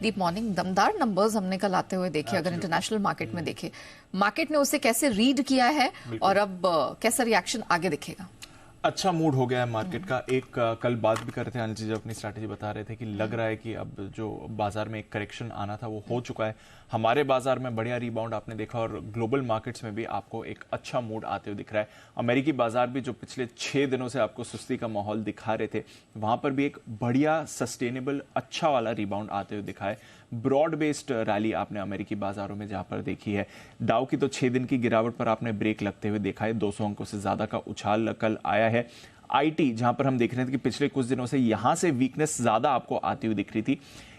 Deep morning दमदार numbers हमने कल आते हुए देखे। अगर इंटरनेशनल मार्केट में देखे, मार्केट ने उसे कैसे रीड किया है और अब कैसा रिएक्शन आगे दिखेगा? अच्छा मूड हो गया है मार्केट का। एक कल बात भी कर रहे थे अनिल जी, जब अपनी स्ट्रैटेजी बता रहे थे कि लग रहा है कि अब जो बाजार में एक करेक्शन आना था वो हो चुका है। हमारे बाजार में बढ़िया रिबाउंड आपने देखा और ग्लोबल मार्केट्स में भी आपको एक अच्छा मूड आते हुए दिख रहा है। अमेरिकी बाजार भी जो पिछले 6 दिनों से आपको सुस्ती का माहौल दिखा रहे थे, वहां पर भी एक बढ़िया सस्टेनेबल अच्छा वाला रिबाउंड आते हुए दिखा है। ब्रॉड बेस्ड रैली आपने अमेरिकी बाजारों में जहां पर देखी है। डाउ की तो 6 दिन की गिरावट पर आपने ब्रेक लगते हुए देखा है। 200 अंकों से ज्यादा का उछाल कल आया है। आईटी जहां पर हम देख रहे थे कि पिछले कुछ दिनों से यहां से वीकनेस ज्यादा आपको आती हुई दिख रही थी,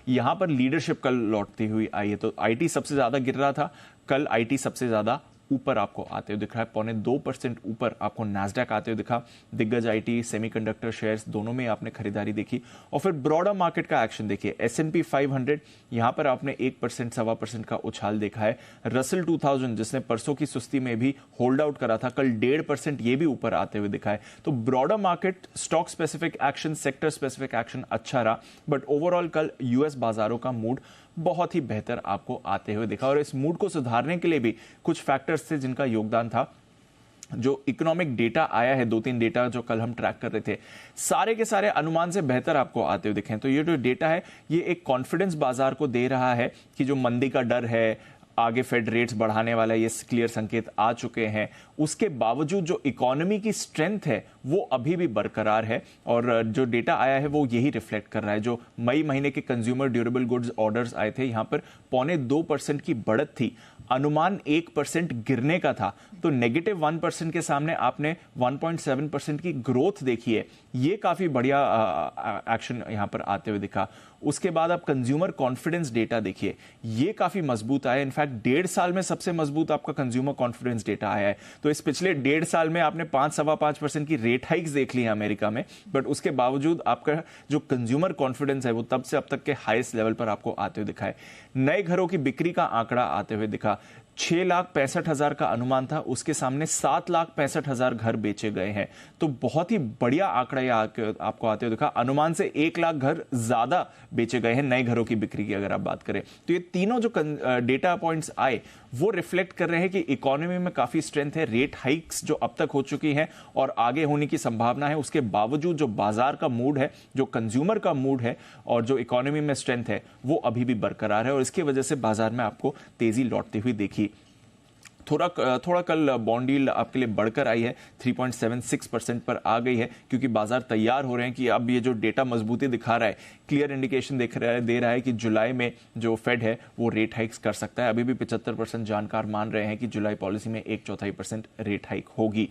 यहां पर लीडरशिप कल लौटती हुई आई है। तो आईटी सबसे ज्यादा गिर रहा था, कल आईटी सबसे ज्यादा ऊपर आपको आते हुए दिख रहा है। 0.25% ऊपर आपको नैस्डैक आते हुए दिखा। दिग्गज आईटी, सेमीकंडक्टर शेयर्स दोनों में आपने खरीदारी देखी। और फिर ब्रॉडर मार्केट का एक्शन देखिए। S&P 500 यहां पर आपने 1% 1.25% का उछाल देखा है। रसल 2000 जिसने परसों की सुस्ती में भी होल्ड आउट करा था, कल 1.5% ये भी ऊपर आते हुए दिखा है। तो broader market stock specific action, sector specific action अच्छा रहा, बट ओवरऑल कल यूएस बाजारों का मूड बहुत ही बेहतर आपको आते हुए दिखा। और इस मूड को सुधारने के लिए भी कुछ फैक्टर्स थे जिनका योगदान था। जो इकोनॉमिक डेटा आया है, 2-3 डेटा जो कल हम ट्रैक कर रहे थे, सारे के सारे अनुमान से बेहतर आपको आते हुए दिखे। तो ये जो डेटा है ये एक कॉन्फिडेंस बाजार को दे रहा है कि जो मंदी का डर है, आगे फेड रेट्स बढ़ाने वाला ये क्लियर संकेत आ चुके हैं। उसके बावजूद जो इकोनॉमी की स्ट्रेंथ है वो अभी भी बरकरार है और जो डेटा आया है वो यही रिफ्लेक्ट कर रहा है। जो मई महीने के कंज्यूमर ड्यूरेबल गुड्स ऑर्डर्स आए थे, यहां पर 0.25% की बढ़त थी, अनुमान 1% गिरने का था। तो -1% के सामने आपने 1.7% की ग्रोथ देखी है। ये काफी बढ़िया एक्शन यहां पर आते हुए दिखा। उसके बाद आप कंज्यूमर कॉन्फिडेंस डेटा देखिए, ये काफी मजबूत आया। इनफैक्ट 1.5 साल में सबसे मजबूत आपका कंज्यूमर कॉन्फिडेंस डेटा आया है। तो इस पिछले 1.5 साल में आपने 5-5.25% की रेट हाइक्स देख ली है अमेरिका में, बट उसके बावजूद आपका जो कंज्यूमर कॉन्फिडेंस है वो तब से अब तक के हाईएस्ट लेवल पर आपको आते हुए दिखा है। नए घरों की बिक्री का आंकड़ा आते हुए दिखा। 6,65,000 का अनुमान था, उसके सामने 7,65,000 घर बेचे गए हैं। तो बहुत ही बढ़िया आंकड़ा आपको आते हुए दिखा। अनुमान से 1 लाख घर ज्यादा बेचे गए हैं नए घरों की बिक्री की अगर आप बात करें। तो ये तीनों जो डेटा पॉइंट्स आए वो रिफ्लेक्ट कर रहे हैं कि इकोनॉमी में काफी स्ट्रेंथ है। रेट हाइक्स जो अब तक हो चुकी हैं और आगे होने की संभावना है, उसके बावजूद जो बाजार का मूड है, जो कंज्यूमर का मूड है और जो इकोनॉमी में स्ट्रेंथ है वो अभी भी बरकरार है और इसकी वजह से बाजार में आपको तेजी लौटती हुई देखी। थोड़ा कल बॉन्ड यील्ड आपके लिए बढ़कर आई है, 3.76% पर आ गई है, क्योंकि बाजार तैयार हो रहे हैं कि अब ये जो डेटा मजबूती दिखा रहा है, क्लियर इंडिकेशन दे रहा है कि जुलाई में जो फेड है वो रेट हाइक्स कर सकता है। अभी भी 75% जानकार मान रहे हैं कि जुलाई पॉलिसी में 1/4% रेट हाइक होगी।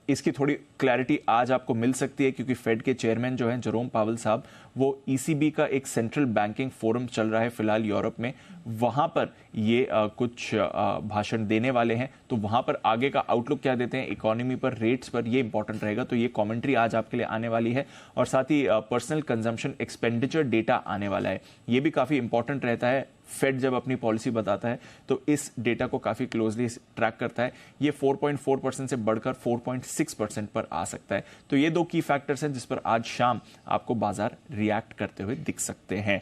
इसकी थोड़ी क्लैरिटी आज आपको मिल सकती है क्योंकि फेड के चेयरमैन जो हैं जेरोम पावेल साहब, वो ईसीबी का एक सेंट्रल बैंकिंग फोरम चल रहा है फिलहाल यूरोप में, वहां पर ये कुछ भाषण देने वाले हैं। तो वहां पर आगे का आउटलुक क्या देते हैं इकोनॉमी पर, रेट्स पर, ये इंपॉर्टेंट रहेगा। तो ये कमेंट्री आज आपके लिए आने वाली है और साथ ही पर्सनल कंजम्पशन एक्सपेंडिचर डेटा आने वाला है। ये भी काफी इंपॉर्टेंट रहता है। फेड जब अपनी पॉलिसी बताता है तो इस डेटा को काफी क्लोजली ट्रैक करता है। ये 4.4% से बढ़कर 4.6% पर आ सकता है। तो ये 2 की फैक्टर्स हैं जिस पर आज शाम आपको बाजार रिएक्ट करते हुए दिख सकते हैं।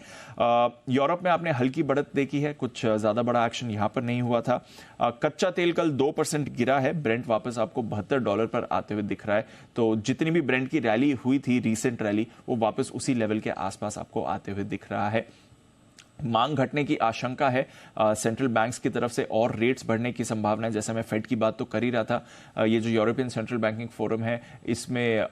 यूरोप में आपने हल्की बढ़त देखी है, कुछ ज्यादा बड़ा एक्शन यहां पर नहीं हुआ था। कच्चा तेल कल 2% गिरा है। ब्रेंट वापस आपको $72 पर आते हुए दिख रहा है। तो जितनी भी ब्रेंट की रैली हुई थी, रीसेंट रैली, वो वापस उसी लेवल के आसपास आपको आते हुए दिख रहा है। मांग घटने की आशंका है सेंट्रल बैंक्स की तरफ से और रेट्स बढ़ने की संभावना है। जैसा मैं फेड की बात तो कर ही रहा था, ये जो यूरोपियन सेंट्रल बैंकिंग फोरम है इसमें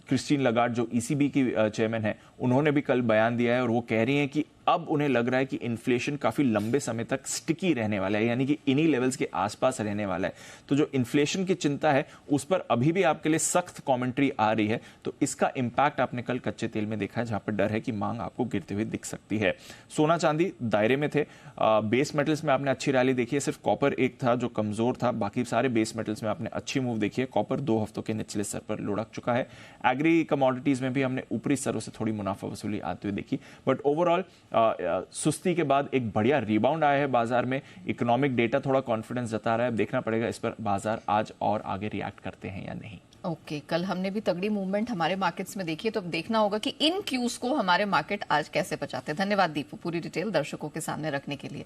क्रिस्टीन लगार्ड जो ईसीबी की चेयरमैन है, उन्होंने भी कल बयान दिया है और वो कह रही हैं कि अब उन्हें लग रहा है कि इन्फ्लेशन काफी लंबे समय तक स्टिकी रहने वाला है, यानी कि इन्हीं लेवल्स के आसपास रहने वाला है। तो जो इन्फ्लेशन की चिंता है उस पर अभी भी आपके लिए सख्त कमेंट्री आ रही है। तो इसका इंपैक्ट आपने कल कच्चे तेल में देखा है, जहां पर डर है कि मांग आपको गिरते हुए दिख सकती है। सोना चांदी दायरे में थे। बेस मेटल्स में आपने अच्छी रैली देखी है, सिर्फ कॉपर एक था जो कमजोर था, बाकी सारे बेस मेटल्स में आपने अच्छी मूव देखी है। कॉपर 2 हफ्तों के निचले स्तर पर लुढ़क चुका है। एग्री कमोडिटीज में भी हमने ऊपरी स्तरों से थोड़ी मुनाफा वसूली आती हुई देखी, बट ओवरऑल सुस्ती के बाद एक बढ़िया रिबाउंड आया है बाजार में। इकोनॉमिक डेटा थोड़ा कॉन्फिडेंस जता रहा है, देखना पड़ेगा इस पर बाजार आज और आगे रिएक्ट करते हैं या नहीं। ओके कल हमने भी तगड़ी मूवमेंट हमारे मार्केट्स में देखी है, तो अब देखना होगा कि इन क्यूज को हमारे मार्केट आज कैसे बचाते हैं। धन्यवाद दीपू, पूरी डिटेल दर्शकों के सामने रखने के लिए।